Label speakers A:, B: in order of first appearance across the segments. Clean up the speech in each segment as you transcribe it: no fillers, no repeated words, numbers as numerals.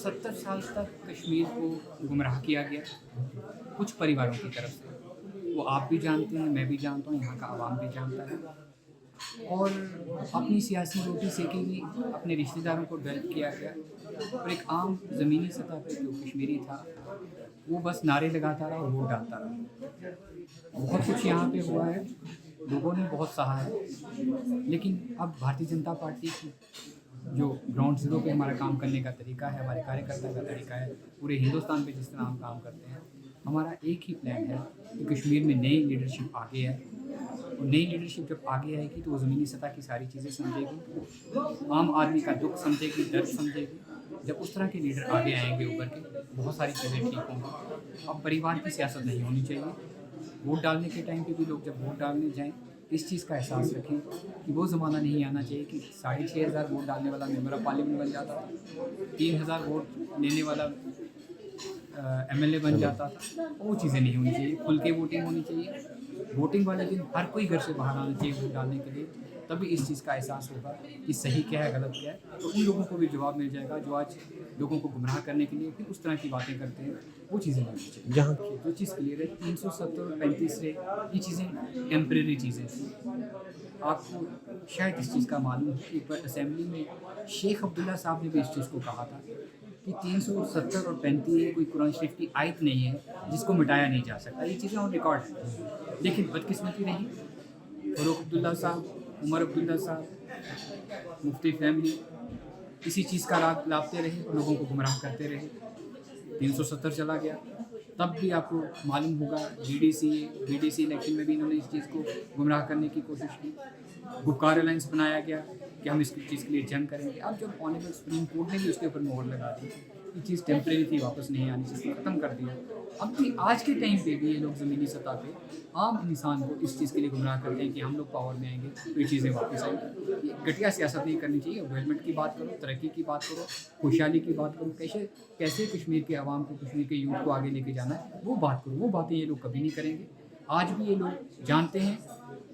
A: 70 साल तक कश्मीर को गुमराह किया गया कुछ परिवारों की तरफ से। वो आप भी जानते हैं, मैं भी जानता हूँ, यहाँ का आवाम भी जानता है। और अपनी सियासी रोटी सेकी भी अपने रिश्तेदारों को डेवलप किया गया। और एक आम ज़मीनी सतह पे जो कश्मीरी था वो बस नारे लगाता रहा और वोट डालता रहा। बहुत कुछ यहाँ पे हुआ है, लोगों ने बहुत सहा है, लेकिन अब भारतीय जनता पार्टी की जो ग्राउंड ज़ीरो पे हमारा काम करने का तरीका है, हमारे कार्यकर्ता का तरीका है, पूरे हिंदुस्तान पे जिस तरह हम काम करते हैं, हमारा एक ही प्लान है कि कश्मीर में नई लीडरशिप आगे है। और नई लीडरशिप जब आगे आएगी तो वो ज़मीनी सतह की सारी चीज़ें समझेगी, आम आदमी का दुख समझेगी, दर्द समझेगी। जब उस तरह के लीडर आगे आएंगे उभर के, बहुत सारी चीज़ें ठीक होंगी। अब परिवार की सियासत नहीं होनी चाहिए। वोट डालने के टाइम पे भी लोग जब वोट डालने जाएं इस चीज़ का एहसास रखें कि वो ज़माना नहीं आना चाहिए कि 6500 वोट डालने वाला मेंबर ऑफ पार्लियामेंट बन जाता था, 3000 वोट लेने वाला MLA बन जाता था। वो चीज़ें नहीं होनी चाहिए। खुल के वोटिंग होनी चाहिए। वोटिंग वाले दिन हर कोई घर से बाहर आना चाहिए वोट डालने के लिए, तभी इस चीज़ का एहसास होगा कि सही क्या है, गलत क्या है। तो उन लोगों को भी जवाब मिल जाएगा जो आज लोगों को गुमराह करने के लिए फिर उस तरह की बातें करते हैं। वो चीज़ें नहीं चाहिए।
B: जहाँ
A: जो चीज़ क्लियर है 370 और 35 से ये चीज़ें टेम्परेरी चीज़ें थी। आपको शायद इस चीज़ का मालूम है कि पर असेंबली में शेख अब्दुल्ला साहब ने भी इस चीज़ को कहा था कि 370 और 35 कोई कुरान शरीफ की आयत नहीं है जिसको मिटाया नहीं जा सकता। ये चीज़ें ऑन रिकॉर्ड हैं। लेकिन बदकिस्मती रही, फ़ारूक अब्दुल्ला साहब, उमर अब्दुल्ला साहब, मुफ्ती फैमिली इसी चीज़ का लाभ लाभते रहे, लोगों को गुमराह करते रहे। 370 चला गया। तब भी आपको मालूम होगा BDC इलेक्शन में भी इन्होंने इस चीज़ को गुमराह करने की कोशिश की। गुपकार अलायंस बनाया गया कि हम इस चीज़ के लिए जंग करेंगे। अब जब ऑनरेबल सुप्रीम कोर्ट ने भी उसके ऊपर मोहर लगा दी, ये चीज़ टेम्परेरी थी, वापस नहीं आनी चाहिए, ख़त्म कर दिया। अब भी आज के टाइम पे भी ये लोग ज़मीनी सतह पे आम इंसान को इस चीज़ के लिए गुमराह करते हैं कि हम लोग पावर में आएंगे तो ये चीज़ें वापस आएंगी। ये घटिया सियासत नहीं करनी चाहिए। डेवलपमेंट की बात करो, तरक्की की बात करो, खुशहाली की बात करो, कैसे कश्मीर के आवाम को, कश्मीर के यूथ को आगे लेके जाना है, वो बात करो। वो बातें ये लोग कभी नहीं करेंगे। आज भी ये लोग जानते हैं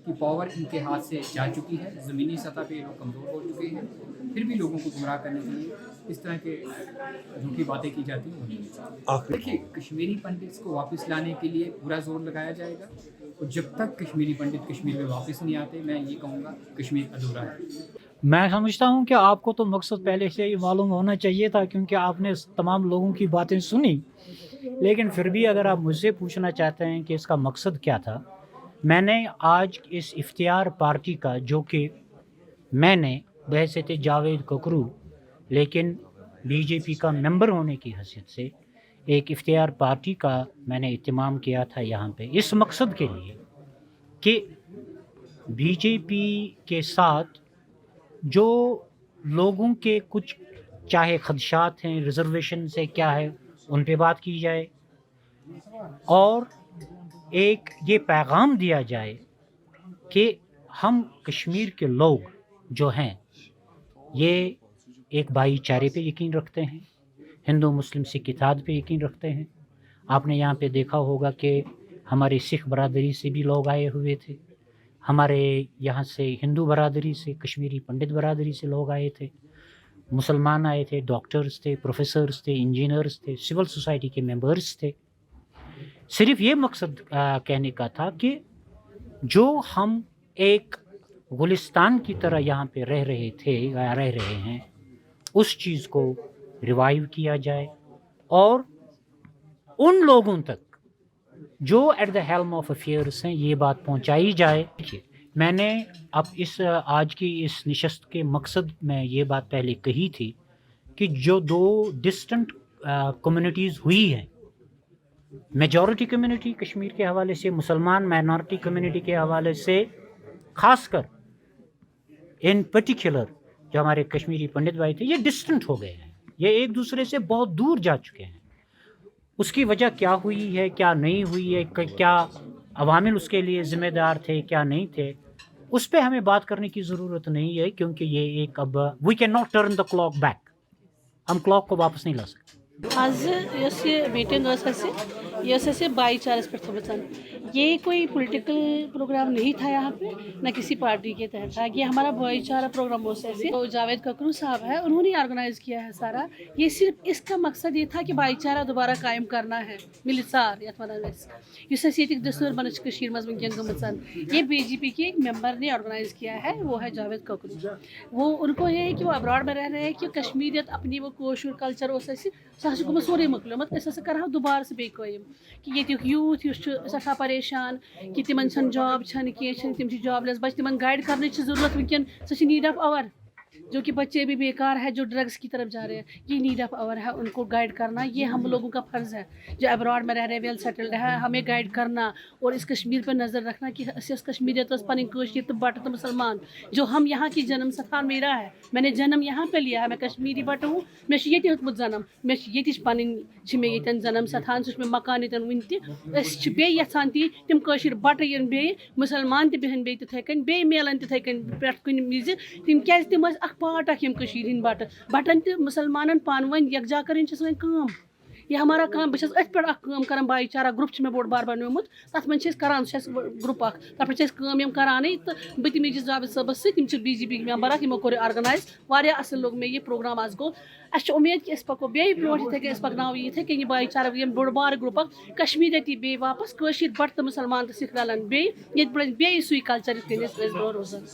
A: कि पावर इनके हाथ से जा चुकी है, ज़मीनी सतह पे ये लोग कमज़ोर हो चुके हैं, फिर भी लोगों को गुमराह करने के लिए इस तरह के झूठी बातें की जाती हैं। देखिए, कश्मीरी पंडित्स को वापस लाने के लिए पूरा जोर लगाया जाएगा, और जब तक कश्मीरी पंडित कश्मीर में वापस नहीं आते, मैं ये कहूँगा कश्मीर अधूरा है।
C: मैं समझता हूँ कि आपको तो मकसद पहले से ही मालूम होना चाहिए था, क्योंकि आपने तमाम लोगों की बातें सुनी। लेकिन फिर भी अगर आप मुझसे पूछना चाहते हैं कि इसका मकसद क्या था, मैंने आज इस इफ्तियार पार्टी का, जो कि मैंने बहैसियत जावेद ककरू लेकिन BJP का मेंबर होने की हैसियत से एक इफ्तियार पार्टी का मैंने इत्तिमाम किया था यहाँ पे, इस मकसद के लिए कि BJP के साथ जो लोगों के कुछ चाहे खदशात हैं, रिजर्वेशन से क्या है, उन पे बात की जाए, और एक ये पैगाम दिया जाए कि हम कश्मीर के लोग जो हैं ये एक भाईचारे पे यकीन रखते हैं, हिंदू मुस्लिम सिख इत्तेहाद पे यकीन रखते हैं। आपने यहाँ पे देखा होगा कि हमारे सिख बरादरी से भी लोग आए हुए थे, हमारे यहाँ से हिंदू बरादरी से, कश्मीरी पंडित बरादरी से लोग आए थे, मुसलमान आए थे, डॉक्टर्स थे, प्रोफेसर्स थे, इंजीनियर्स थे, सिविल सोसाइटी के मेंबर्स थे। सिर्फ ये मकसद कहने का था कि जो हम एक गुलिस्तान की तरह यहाँ पे रह रहे थे या रह रहे हैं, उस चीज़ को रिवाइव किया जाए और उन लोगों तक जो at the helm of affairs हैं ये बात पहुँचाई जाए। देखिए, मैंने अब आज की इस नशस्त के मकसद में ये बात पहले कही थी कि जो दो डिस्टेंट कम्युनिटीज़ हुई हैं, मेजॉरिटी कम्युनिटी कश्मीर के हवाले से, मुसलमान माइनॉरिटी कम्युनिटी के हवाले से, ख़ासकर इन पर्टिकुलर जो हमारे कश्मीरी पंडित भाई थे, ये डिस्टेंट हो गए हैं, ये एक दूसरे से बहुत दूर जा चुके हैं। उसकी वजह क्या हुई है, क्या नहीं हुई है, क्या अवामिल उसके लिए ज़िम्मेदार थे, क्या नहीं थे, उस पर हमें बात करने की ज़रूरत नहीं है, क्योंकि ये एक अब we cannot turn the clock back, हम क्लॉक को वापस नहीं ला सकते।
D: आज यस ये मीटिंग ٲس اَسہِ
B: ये ऐसे भाई चारस पर थोड़ा ये कोई पॉलिटिकल प्रोग्राम नहीं था यहाँ पे, न किसी पार्टी के तहत था। ये हमारा भाईचारा प्रोग्राम हो ऐसे तो जावेद ककरू साहब है, उन्होंने ऑर्गेनाइज़ किया है सारा। ये सिर्फ इसका मकसद ये था कि भाईचारा दोबारा कायम करना है मिलसार यथ वन ये दस्तूर बन वनकन ये बीजेपी के एक मेंबर ने ऑर्गेनाइज़ किया है, वो है जावेद ककरू। वो उनको ये है कि वो अब्रॉड में रह रहे हैं कि कश्मीरियत अपनी वो कोशूर कल्चर उस सह सोरे मकलमत कर दोबारा से बे कायम कि ये यूथ सठा परेशान कि तिमन जॉब तिम जॉबलेस बच्चे तिमन गाइड करने की जरूरत वनकन सच नीड ऑफ आवर जो कि बच्चे भी बेकार है जो ड्रग्स की तरफ जा रहे हैं, ये नीड ऑफ आवर है, उनको गाइड करना ये हम लोगों का फ़र्ज़ है जो अब्रॉड में रह रहे वेल सेटल्ड है, हमें गाइड करना और इस कश्मीर पर नज़र रखना कि कश्मीरियत पन कशीर तो बट तो मुसलमान जो हम यहाँ की जन्म स्थान मेरा है, मैंने जन्म यहाँ पे लिया है, मैं कश्मीरी बट हूँ, मे ये होतमुत जन्म मे ये पन मे ये जन्म स्थान सह मे मकान ये वन ते यहान ती तिम कशीर बट इन बे मुसलमान तहन बे तथे कन बे मेलन तथे कन पे कुन विज तिम क्या तिम पार्ट अख कशीर बट बटन तो मुसलमान पान वन यकजा कर काम ये हमारा काम बस अथ पे कर भाईचारा ग्रुप मे बोड़ बार बनोमुत तथ मन करान ग्रुप तथ पे काम करान तो बह तमीज जावेद सबस सम बीजेपी मेंबर यमो कोर ऑर्गेनाइज वारिया असल लोग मे ये प्रोग्राम आज गो अस उम्मीद कि पको बे ब्रोट इथे पकनो ये कन भाईचारा ये बोड़ बार ग्रुप कश्मीरती बे वापस कशीर बट तो मुसलमान तो सिख रलन बे ये बे सुई कल्चर रोजान।